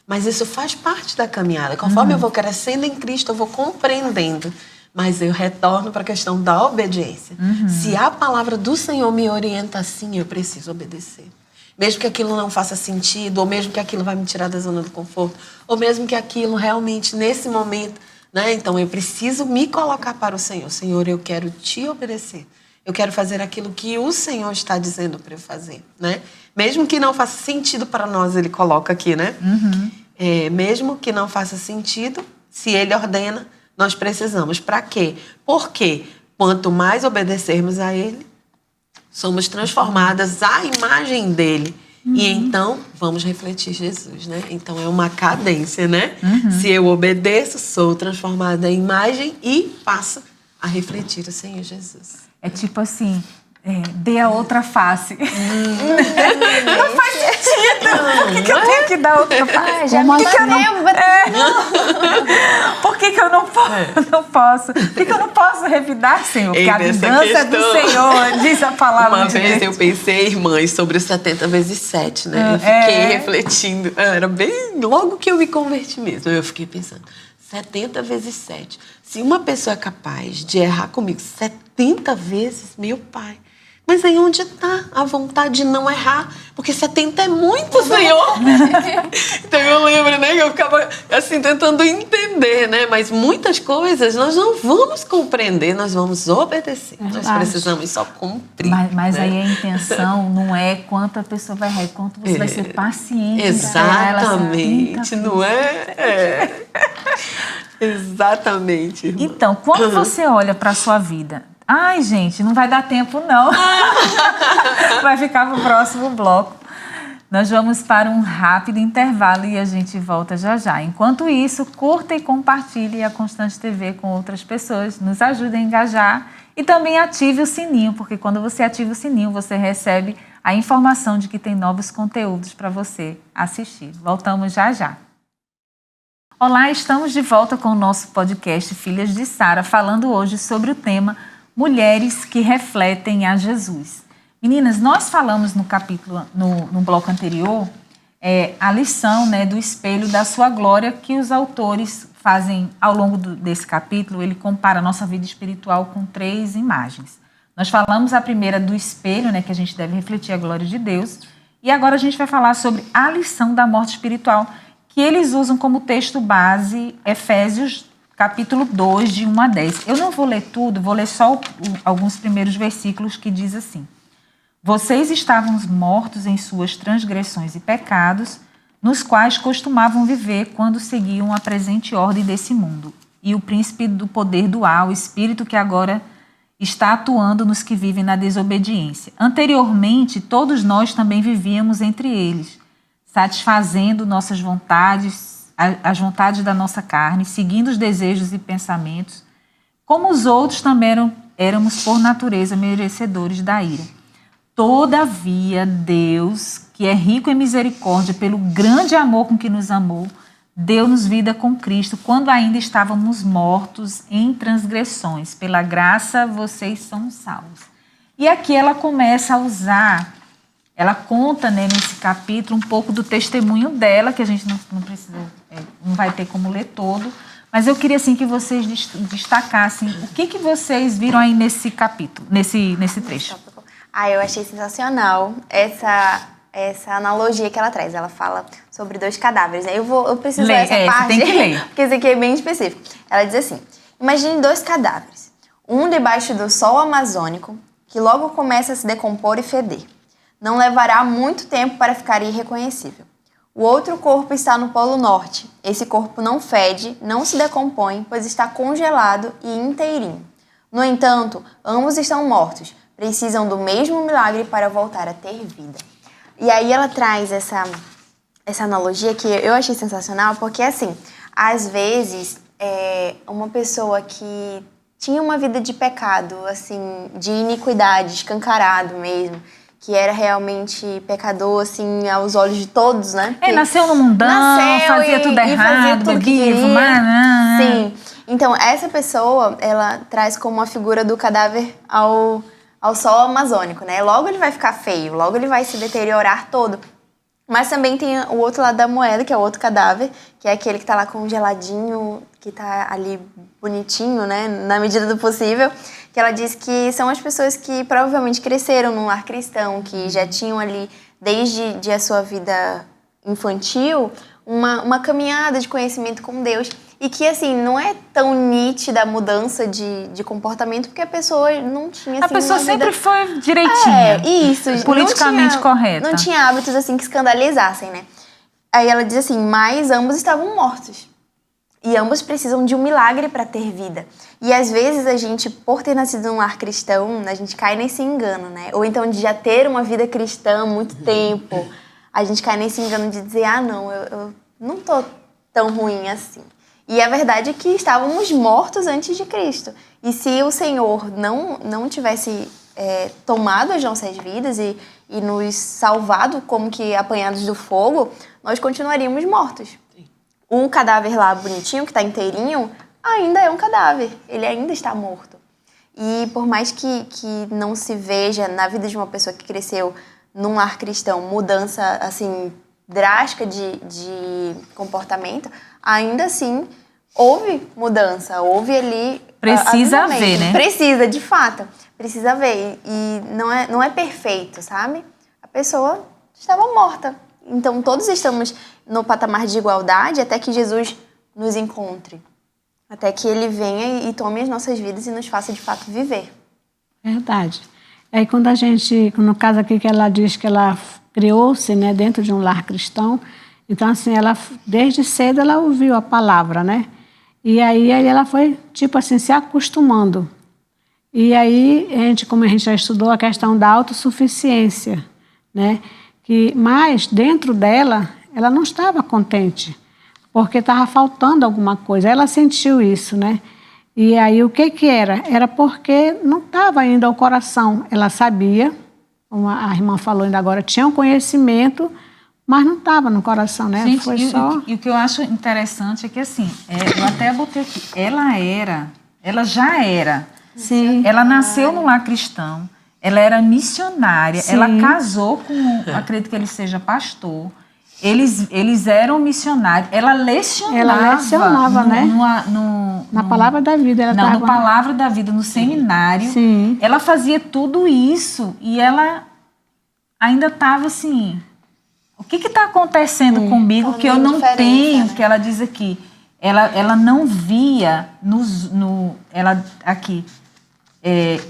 Mas isso faz parte da caminhada. Conforme eu vou crescendo em Cristo, eu vou compreendendo. Mas eu retorno para a questão da obediência. Se a palavra do Senhor me orienta assim, eu preciso obedecer. Mesmo que aquilo não faça sentido, ou mesmo que aquilo vai me tirar da zona do conforto, ou mesmo que aquilo realmente, nesse momento, né? Então, eu preciso me colocar para o Senhor. Senhor, eu quero te obedecer. Eu quero fazer aquilo que o Senhor está dizendo para eu fazer, né? Mesmo que não faça sentido para nós, ele coloca aqui, né? Mesmo que não faça sentido, se ele ordena, nós precisamos. Para quê? Porque quanto mais obedecermos a ele, somos transformadas à imagem dele. E então, vamos refletir Jesus, né? Então, é uma cadência, né? Se eu obedeço, sou transformada à imagem e passo a refletir o Senhor Jesus. É tipo assim, dê a outra face. Não faz Por que eu tenho que dar outra parte? Já Por me que eu não... bateu, bateu. Por que eu não posso? Por que eu não posso revidar, Senhor? Porque a vingança é do Senhor, diz a palavra Uma de vez Deus. eu pensei, irmãs, sobre os 70 vezes 7, né? Eu fiquei refletindo. Era bem logo que eu me converti mesmo. Eu fiquei pensando, 70 vezes 7. Se uma pessoa é capaz de errar comigo 70 vezes, meu pai. Mas aí onde está a vontade de não errar? Porque 70 é muito, Senhor. Então eu lembro, né? Que eu ficava assim tentando entender, né? Mas muitas coisas nós não vamos compreender, nós vamos obedecer. Nós precisamos só cumprir. Mas né? aí a intenção não é quanto a pessoa vai errar, é quanto você vai ser paciente. em esperar ela 70 Exatamente, não é? Exatamente. Irmã. Então, quando você olha para a sua vida, ai, gente, não vai dar tempo, não. Vai ficar para o próximo bloco. Nós vamos para um rápido intervalo e a gente volta já já. Enquanto isso, curta e compartilhe a Constante TV com outras pessoas. Nos ajude a engajar e também ative o sininho, porque quando você ativa o sininho, você recebe a informação de que tem novos conteúdos para você assistir. Voltamos já já. Olá, estamos de volta com o nosso podcast Filhas de Sara, falando hoje sobre o tema Mulheres que refletem a Jesus. Meninas, nós falamos no capítulo, no bloco anterior, a lição, né, do espelho da sua glória que os autores fazem ao longo desse capítulo. Ele compara a nossa vida espiritual com 3 imagens. Nós falamos a primeira do espelho, né, que a gente deve refletir a glória de Deus. E agora a gente vai falar sobre a lição da morte espiritual, que eles usam como texto base Efésios capítulo 2, de 1 a 10. Eu não vou ler tudo, vou ler só alguns primeiros versículos que diz assim: Vocês estavam mortos em suas transgressões e pecados, nos quais costumavam viver quando seguiam a presente ordem desse mundo, e o príncipe do poder do ar, o espírito que agora está atuando nos que vivem na desobediência. Anteriormente, todos nós também vivíamos entre eles, satisfazendo nossas vontades, as vontades da nossa carne, seguindo os desejos e pensamentos. Como os outros também éramos por natureza merecedores da ira. Todavia, Deus, que é rico em misericórdia, pelo grande amor com que nos amou, deu-nos vida com Cristo, quando ainda estávamos mortos em transgressões. Pela graça, vocês são salvos. E aqui ela começa a usar, ela conta, né, nesse capítulo um pouco do testemunho dela, que a gente não precisa, não vai ter como ler todo, mas eu queria assim que vocês destacassem o que vocês viram aí nesse capítulo, nesse trecho. Eu achei sensacional essa analogia que ela traz. Ela fala sobre 2 cadáveres, né? Eu preciso ler essa parte, tem que ler. Porque isso aqui é bem específico. Ela diz assim: imagine 2 cadáveres, um debaixo do sol amazônico, que logo começa a se decompor e feder. Não levará muito tempo para ficar irreconhecível. O outro corpo está no Polo Norte. Esse corpo não fede, não se decompõe, pois está congelado e inteirinho. No entanto, ambos estão mortos. Precisam do mesmo milagre para voltar a ter vida. E aí ela traz essa analogia que eu achei sensacional, porque assim, às vezes, uma pessoa que tinha uma vida de pecado, assim, de iniquidade, escancarado mesmo, que era realmente pecador, assim, aos olhos de todos, né? Nasceu no mundão, fazia tudo errado, bebia, fumava. Sim. Então, essa pessoa, ela traz como a figura do cadáver ao sol amazônico, né? Logo ele vai ficar feio, logo ele vai se deteriorar todo. Mas também tem o outro lado da moeda, que é o outro cadáver, que é aquele que tá lá congeladinho, que tá ali bonitinho, né? Na medida do possível. Que ela diz que são as pessoas que provavelmente cresceram num lar cristão, que já tinham ali, desde a sua vida infantil, uma caminhada de conhecimento com Deus. E que, assim, não é tão nítida a mudança de comportamento, porque a pessoa não tinha, assim, a pessoa sempre foi direitinha. Isso. Politicamente correta. Não tinha hábitos, assim, que escandalizassem, né? Aí ela diz assim, mas ambos estavam mortos. E ambos precisam de um milagre para ter vida. E às vezes a gente, por ter nascido num lar cristão, a gente cai nesse engano, né? Ou então de já ter uma vida cristã há muito tempo, a gente cai nesse engano de dizer, não, eu não tô tão ruim assim. E a verdade é que estávamos mortos antes de Cristo. E se o Senhor não tivesse tomado as nossas vidas e e nos salvado, como que apanhados do fogo, nós continuaríamos mortos. Sim. O cadáver lá bonitinho, que está inteirinho, ainda é um cadáver. Ele ainda está morto. E por mais que não se veja na vida de uma pessoa que cresceu num lar cristão mudança assim drástica de comportamento, ainda assim houve mudança, houve ali... Precisa ver, né? Precisa, de fato. Precisa ver. E não é perfeito, sabe? A pessoa estava morta. Então todos estamos no patamar de igualdade até que Jesus nos encontre. Até que ele venha e tome as nossas vidas e nos faça, de fato, viver. Verdade. Aí quando a gente, no caso aqui que ela diz que ela criou-se, né, dentro de um lar cristão, então assim, ela desde cedo ela ouviu a palavra, né? E aí ela foi, tipo assim, se acostumando. E aí, como a gente já estudou, a questão da autossuficiência, né? Mas dentro dela, ela não estava contente, porque estava faltando alguma coisa. Ela sentiu isso, né? E aí o que era? Era porque não estava ainda o coração. Ela sabia, como a irmã falou ainda agora, tinha um conhecimento, mas não estava no coração, né? Gente, foi só... e o que eu acho interessante é que, assim, eu até botei aqui, ela já era. Sim. Ela nasceu no lar cristão, ela era missionária, Sim. ela casou com, acredito que ele seja pastor, eles eram missionários, ela lecionava né? Na Palavra da Vida. Ela no Palavra da Vida, no seminário. Sim. Ela fazia tudo isso e ela ainda estava assim, o que está acontecendo comigo que eu não tenho, né? Que ela diz aqui, ela não via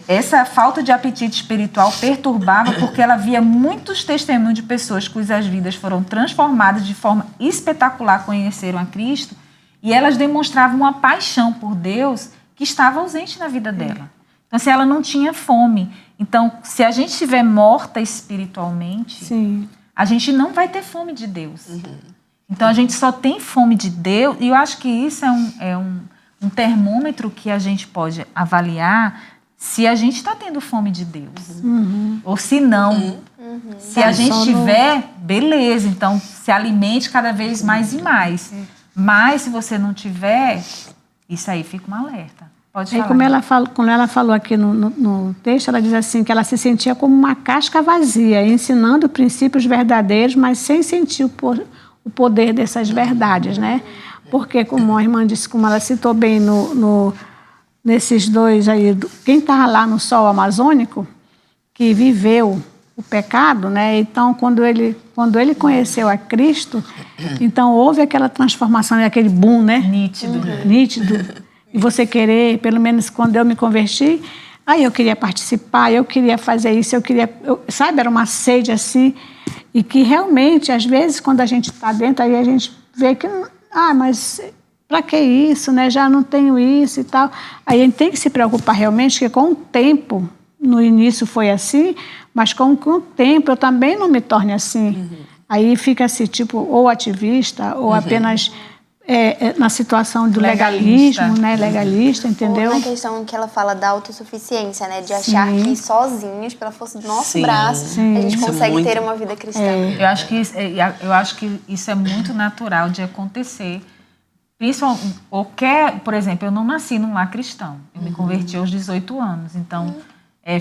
essa falta de apetite espiritual perturbava porque ela via muitos testemunhos de pessoas cujas vidas foram transformadas de forma espetacular, conheceram a Cristo, e elas demonstravam uma paixão por Deus que estava ausente na vida dela. Então, se ela não tinha fome. Então, se a gente estiver morta espiritualmente, Sim. a gente não vai ter fome de Deus. Então, a gente só tem fome de Deus, e eu acho que isso é um termômetro que a gente pode avaliar se a gente está tendo fome de Deus. Ou se não. Se a gente tiver, beleza, então se alimente cada vez mais e mais. Mas se você não tiver, isso aí fica um alerta. Pode falar. Como ela falou aqui no texto, ela diz assim que ela se sentia como uma casca vazia, ensinando princípios verdadeiros, mas sem sentir o poder dessas verdades, né? Porque, como a irmã disse, como ela citou bem nesses dois aí, quem estava lá no sol amazônico, que viveu o pecado, né? Então, quando ele conheceu a Cristo, então houve aquela transformação, aquele boom, né? Nítido. E você querer, pelo menos quando eu me converti, aí eu queria participar, eu queria fazer isso, sabe, era uma sede assim, e que realmente, às vezes, quando a gente está dentro, aí a gente vê que, mas para que isso, né? Já não tenho isso e tal. Aí a gente tem que se preocupar realmente, que com o tempo, no início foi assim, mas com o tempo eu também não me torne assim. Aí fica assim, tipo, ou ativista, ou apenas na situação do legalismo, né? Legalista, entendeu? Ou na questão que ela fala da autossuficiência, né? De achar que sozinhos, pela força do nosso braço, a gente consegue ter uma vida cristã. Eu acho que isso é muito natural de acontecer. Principalmente, por exemplo, eu não nasci num lar cristão. Eu me converti aos 18 anos. Então,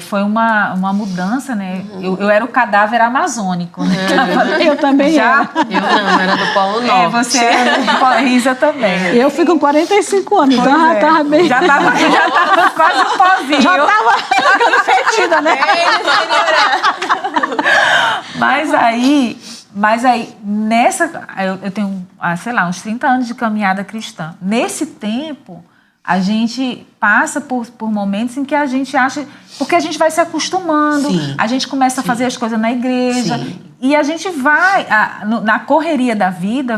foi uma mudança, né? Eu era o cadáver amazônico, né? Eu também era. Eu não, era do Polo Norte. Você era do Polo Risa também. Eu fui com 45 anos, então já estava bem... Já estava quase um pozinho. Já estava ficando fedida, né? Mas aí, eu tenho, sei lá, uns 30 anos de caminhada cristã. Nesse tempo, a gente passa por momentos em que a gente acha... Porque a gente vai se acostumando, a gente começa a fazer as coisas na igreja, e a gente vai, na correria da vida,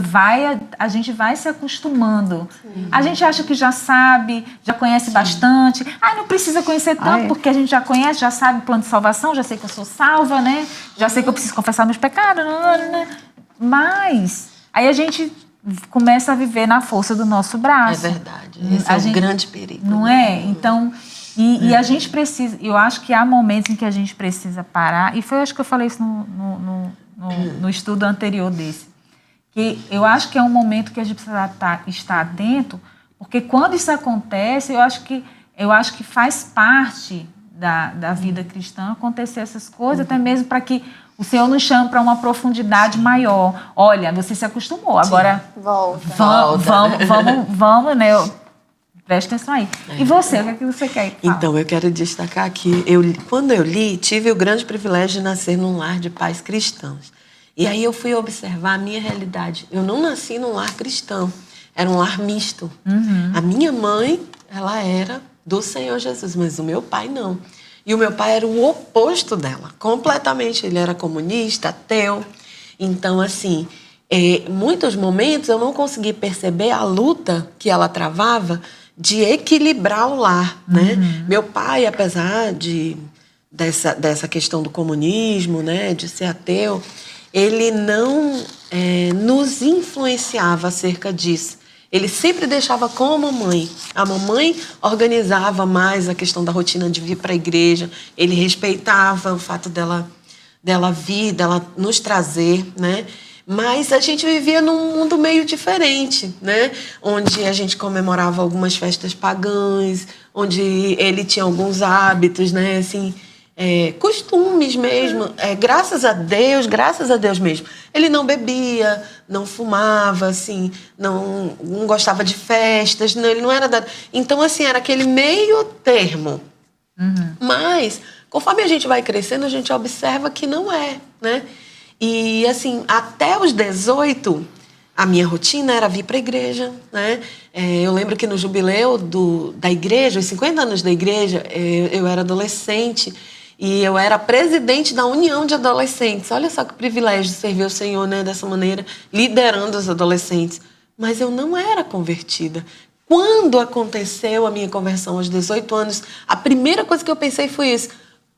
a gente vai se acostumando. A gente acha que já sabe, já conhece bastante. Não precisa conhecer tanto, porque a gente já conhece, já sabe o plano de salvação, já sei que eu sou salva, né? Já sei que eu preciso confessar meus pecados, né? Mas aí a gente começa a viver na força do nosso braço. É verdade. Esse é um grande perigo. Não é? Então, E a gente precisa, eu acho que há momentos em que a gente precisa parar, e foi, acho que eu falei isso no estudo anterior desse, que eu acho que é um momento que a gente precisa estar atento, porque quando isso acontece, eu acho que faz parte da vida cristã acontecer essas coisas, até mesmo para que o Senhor nos chame para uma profundidade maior. Olha, você se acostumou, agora vamos, né? Presta atenção aí. E você, o que é que você quer falar? Então, eu quero destacar que quando eu li, tive o grande privilégio de nascer num lar de pais cristãos. E aí eu fui observar a minha realidade. Eu não nasci num lar cristão, era um lar misto. A minha mãe, ela era do Senhor Jesus, mas o meu pai não. E o meu pai era o oposto dela, completamente. Ele era comunista, ateu. Então, assim, em muitos momentos eu não consegui perceber a luta que ela travava de equilibrar o lar, né? Meu pai, apesar dessa questão do comunismo, né, de ser ateu, ele não nos influenciava acerca disso. Ele sempre deixava com a mamãe. A mamãe organizava mais a questão da rotina de vir para a igreja. Ele respeitava o fato dela vir, dela nos trazer, né? Mas a gente vivia num mundo meio diferente, né? Onde a gente comemorava algumas festas pagãs, onde ele tinha alguns hábitos, né? Assim, costumes mesmo. Graças a Deus mesmo. Ele não bebia, não fumava, assim, não gostava de festas, não, ele não era dado. Então, assim, era aquele meio termo. Mas, conforme a gente vai crescendo, a gente observa que não é, né? E, assim, até os 18, a minha rotina era vir para a igreja, né? Eu lembro que no jubileu da igreja, os 50 anos da igreja, eu era adolescente e eu era presidente da União de Adolescentes. Olha só que privilégio de servir o Senhor, né, dessa maneira, liderando os adolescentes. Mas eu não era convertida. Quando aconteceu a minha conversão aos 18 anos, a primeira coisa que eu pensei foi isso.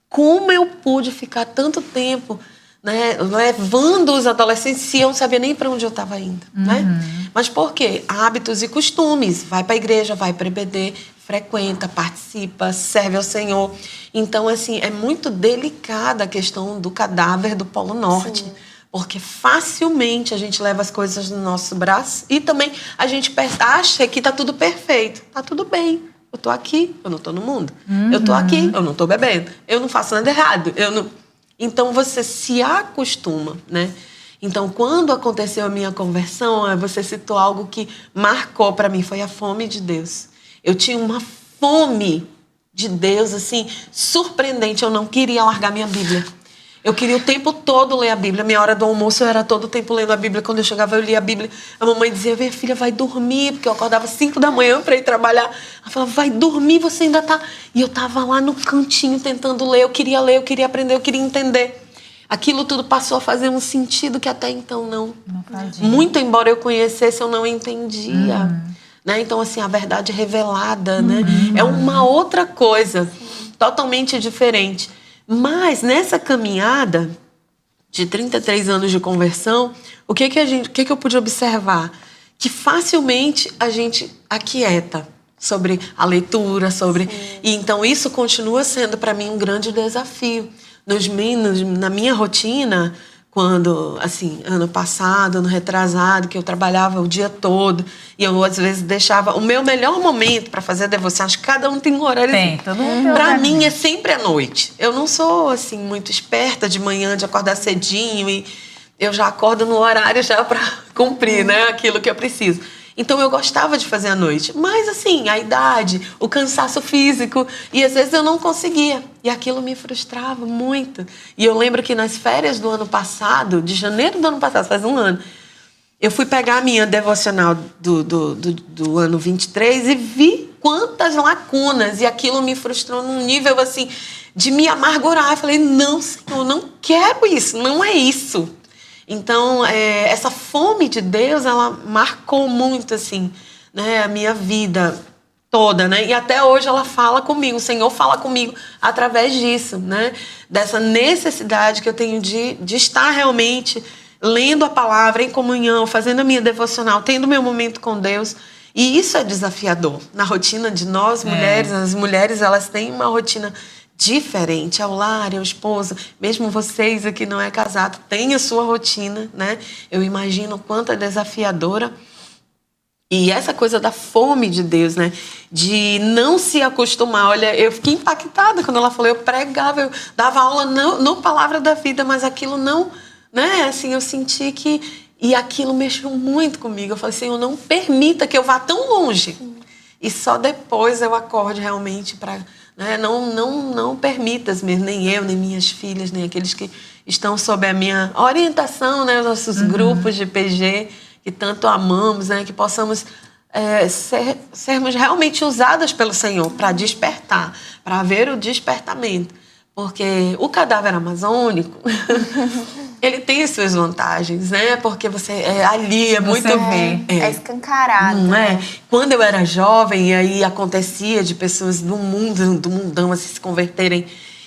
Como eu pude ficar tanto tempo, né, levando os adolescentes se eu não sabia nem para onde eu estava indo, né? Mas por quê? Hábitos e costumes. Vai para a igreja, vai para EBD, frequenta, participa, serve ao Senhor. Então, assim, é muito delicada a questão do cadáver do Polo Norte. Sim. Porque facilmente a gente leva as coisas no nosso braço e também a gente acha que está tudo perfeito. Está tudo bem. Eu estou aqui, eu não estou no mundo. Eu estou aqui, eu não estou bebendo. Eu não faço nada errado. Então, você se acostuma, né? Então, quando aconteceu a minha conversão, você citou algo que marcou para mim, foi a fome de Deus. Eu tinha uma fome de Deus, assim, surpreendente. Eu não queria largar minha Bíblia. Eu queria o tempo todo ler a Bíblia. Minha hora do almoço eu era todo o tempo lendo a Bíblia. Quando eu chegava, eu lia a Bíblia. A mamãe dizia, minha filha, vai dormir. Porque eu acordava 5 da manhã para ir trabalhar. Ela falava, vai dormir, você ainda tá... E eu tava lá no cantinho tentando ler, eu queria aprender, eu queria entender. Aquilo tudo passou a fazer um sentido que até então não fazia. Muito embora eu conhecesse, eu não entendia. Né? Então, assim, a verdade revelada, né? É uma outra coisa, totalmente diferente. Mas nessa caminhada de 33 anos de conversão, o que eu pude observar? Que facilmente a gente aquieta sobre a leitura, E então isso continua sendo para mim um grande desafio. Na minha rotina, quando, assim, ano passado, ano retrasado, que eu trabalhava o dia todo, e eu, às vezes, deixava o meu melhor momento para fazer a devoção, acho que cada um tem um horário. Todo mundo. Para mim, é sempre à noite. Eu não sou, assim, muito esperta de manhã, de acordar cedinho, e eu já acordo no horário já para cumprir, né, aquilo que eu preciso. Então, eu gostava de fazer à noite. Mas, assim, a idade, o cansaço físico, e às vezes eu não conseguia. E aquilo me frustrava muito. E eu lembro que nas férias do ano passado, de janeiro do ano passado, faz um ano, eu fui pegar a minha devocional do ano 23 e vi quantas lacunas. E aquilo me frustrou num nível, assim, de me amargurar. Eu falei, não, Senhor, não quero isso, não é isso. Então, essa fome de Deus, ela marcou muito, assim, né, a minha vida toda, né? E até hoje ela fala comigo, o Senhor fala comigo através disso, né? Dessa necessidade que eu tenho de estar realmente lendo a palavra em comunhão, fazendo a minha devocional, tendo meu momento com Deus. E isso é desafiador. Na rotina de nós, mulheres, as mulheres, elas têm uma rotina diferente. É o lar, é o esposo. Mesmo vocês aqui não é casado, tem a sua rotina, né? Eu imagino o quanto é desafiadora. E essa coisa da fome de Deus, né? De não se acostumar. Olha, eu fiquei impactada quando ela falou, eu pregava, eu dava aula no Palavra da Vida, mas aquilo não, né? Assim, eu senti que... E aquilo mexeu muito comigo. Eu falei, Senhor, não permita que eu vá tão longe. E só depois eu acorde realmente para... Né? Não permitas mesmo, nem eu, nem minhas filhas, nem aqueles que estão sob a minha orientação, né? Os nossos grupos de PG, que tanto amamos, né? Que possamos sermos realmente usadas pelo Senhor para despertar, para ver o despertamento. Porque o cadáver amazônico, ele tem as suas vantagens, né? Porque você ali é muito... É escancarado. Não é? Quando eu era jovem, e aí acontecia de pessoas do mundão assim, se converterem.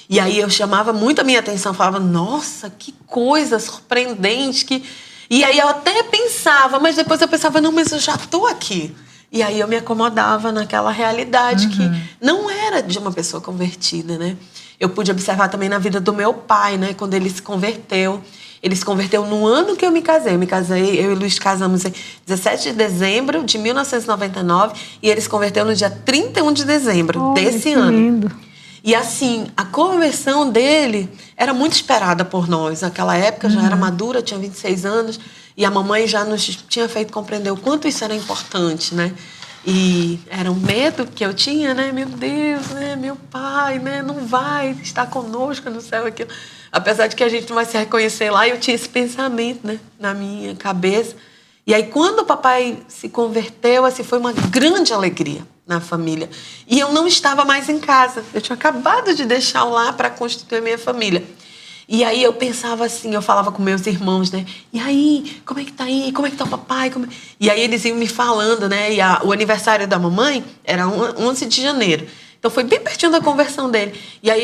E aí eu chamava muito a minha atenção, falava, nossa, que coisa surpreendente. E aí eu até pensava, mas depois eu pensava, não, mas eu já estou aqui. E aí eu me acomodava naquela realidade que não era de uma pessoa convertida, né? Eu pude observar também na vida do meu pai, né? Quando ele se converteu. Ele se converteu no ano que eu me casei. Eu e o Luiz casamos em 17 de dezembro de 1999 e ele se converteu no dia 31 de dezembro desse ano. Lindo. E assim, a conversão dele era muito esperada por nós. Naquela época já era madura, tinha 26 anos e a mamãe já nos tinha feito compreender o quanto isso era importante, né? E era um medo que eu tinha, né? Meu Deus, né? Meu pai, né? Não vai estar conosco no céu, aquilo. Apesar de que a gente não vai se reconhecer lá, eu tinha esse pensamento, né? Na minha cabeça. E aí, quando o papai se converteu, assim, foi uma grande alegria na família. E eu não estava mais em casa. Eu tinha acabado de deixar lá para constituir a minha família. E aí eu pensava assim, eu falava com meus irmãos, né? E aí, como é que tá aí? Como é que tá o papai? E aí eles iam me falando, né? E o aniversário da mamãe era 11 de janeiro. Então foi bem pertinho da conversão dele. E aí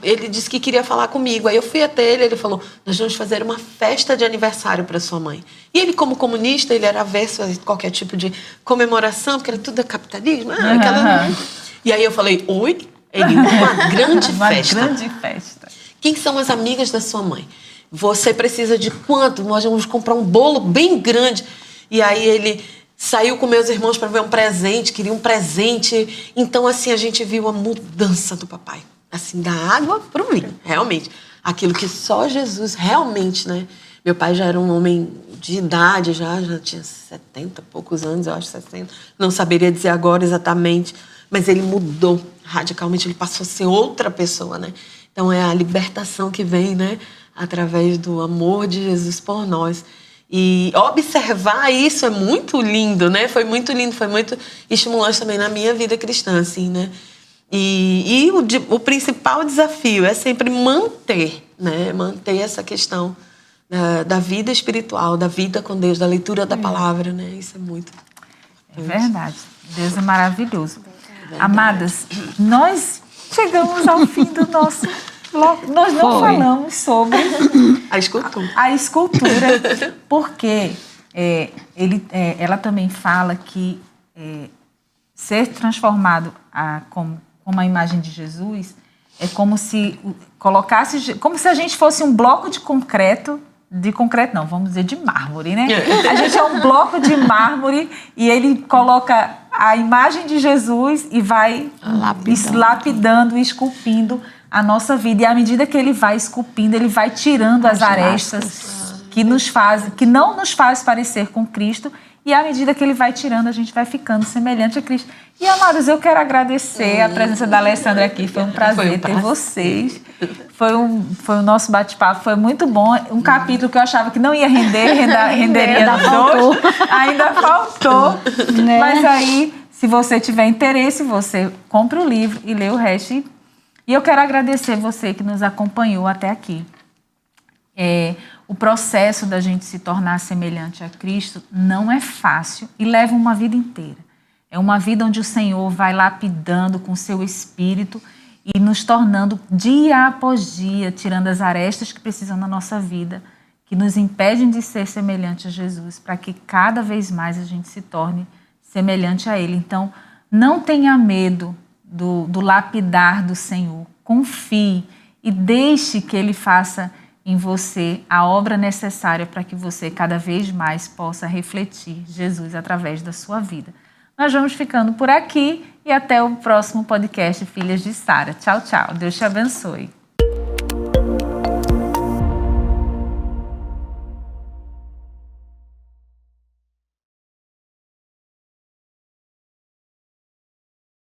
ele disse que queria falar comigo. Aí eu fui até ele falou, nós vamos fazer uma festa de aniversário para sua mãe. E ele, como comunista, ele era avesso a qualquer tipo de comemoração, porque era tudo capitalismo. E aí eu falei, oi? Ele, uma grande festa. Uma grande festa. Quem são as amigas da sua mãe? Você precisa de quanto? Nós vamos comprar um bolo bem grande. E aí ele saiu com meus irmãos para ver um presente, queria um presente. Então, assim, a gente viu a mudança do papai. Assim, da água para o vinho, realmente. Aquilo que só Jesus realmente, né? Meu pai já era um homem de idade, já tinha 70 e poucos anos, eu acho 60. Não saberia dizer agora exatamente. Mas ele mudou radicalmente, ele passou a ser outra pessoa, né? Então, é a libertação que vem, né? Através do amor de Jesus por nós. E observar isso é muito lindo, né? Foi muito lindo, foi muito estimulante também na minha vida cristã, assim, né? E o principal desafio é sempre manter, né? Manter essa questão da vida espiritual, da vida com Deus, da leitura da palavra, né? Isso é muito importante. É verdade. Deus é maravilhoso. Amadas, nós chegamos ao fim do nosso bloco. Nós não falamos sobre a escultura, porque ela também fala que ser transformado como a imagem de Jesus é como se como se a gente fosse um bloco de concreto não, vamos dizer de mármore, né? A gente é um bloco de mármore e ele coloca a imagem de Jesus e vai lapidando e esculpindo a nossa vida. E à medida que ele vai esculpindo, ele vai tirando as arestas que não nos faz parecer com Cristo. E à medida que ele vai tirando, a gente vai ficando semelhante a Cristo. E, amados, eu quero agradecer a presença da Alessandra aqui. Foi um prazer ter vocês. Foi o nosso bate-papo, foi muito bom. Um capítulo que eu achava que não ia renderia dois. Ainda faltou. Né? Mas aí, se você tiver interesse, você compra o livro e lê o resto. E eu quero agradecer você que nos acompanhou até aqui. O processo da gente se tornar semelhante a Cristo não é fácil e leva uma vida inteira. É uma vida onde o Senhor vai lapidando com o seu Espírito e nos tornando dia após dia, tirando as arestas que precisam na nossa vida, que nos impedem de ser semelhante a Jesus, para que cada vez mais a gente se torne semelhante a Ele. Então, não tenha medo do lapidar do Senhor. Confie e deixe que Ele faça em você a obra necessária para que você cada vez mais possa refletir Jesus através da sua vida. Nós vamos ficando por aqui e até o próximo podcast Filhas de Sara. Tchau, tchau. Deus te abençoe.